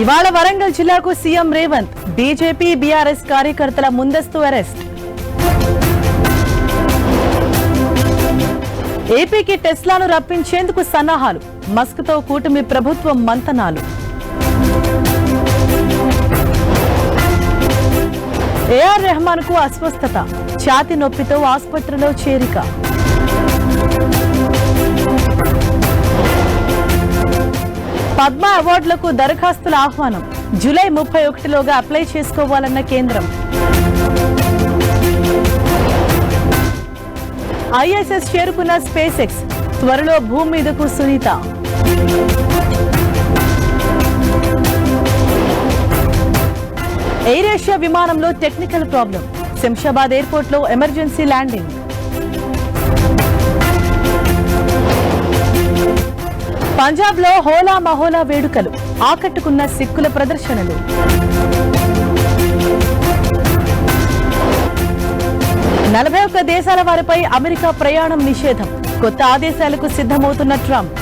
ఇవాళ వరంగల్ జిల్లాకు CM Revanth, BJP BRS కార్యకర్తల ముందస్తు అరెస్ట్. ఏపీకి టెస్లాను రప్పించేందుకు సన్నాహాలు, మస్క్తో కూటమి ప్రభుత్వం మంతనాలు. ఏఆర్ రెహమాన్ కు అస్వస్థత, ఛాతీ నొప్పితో ఆసుపత్రిలో చేరిక. పద్మ అవార్డులకు దరఖాస్తుల ఆహ్వానం, జూలై 31లోగా అప్లై చేసుకోవాలన్న కేంద్రం. ఐఎస్ఎస్ చేరుకున్న స్పేస్ ఎక్స్, త్వరలో భూమి మీదకు సునీత. ఎయిర్ ఏషియా విమానంలో టెక్నికల్ ప్రాబ్లం, శంషాబాద్ ఎయిర్పోర్ట్ లో ఎమర్జెన్సీ ల్యాండింగ్. పంజాబ్ లో హోలా మహోలా వేడుకలు, ఆకట్టుకున్న సిక్కుల ప్రదర్శనలు. నలభై 41 దేశాల వారిపై అమెరికా ప్రయాణం నిషేధం, కొత్త ఆదేశాలకు సిద్ధమవుతున్న ట్రంప్.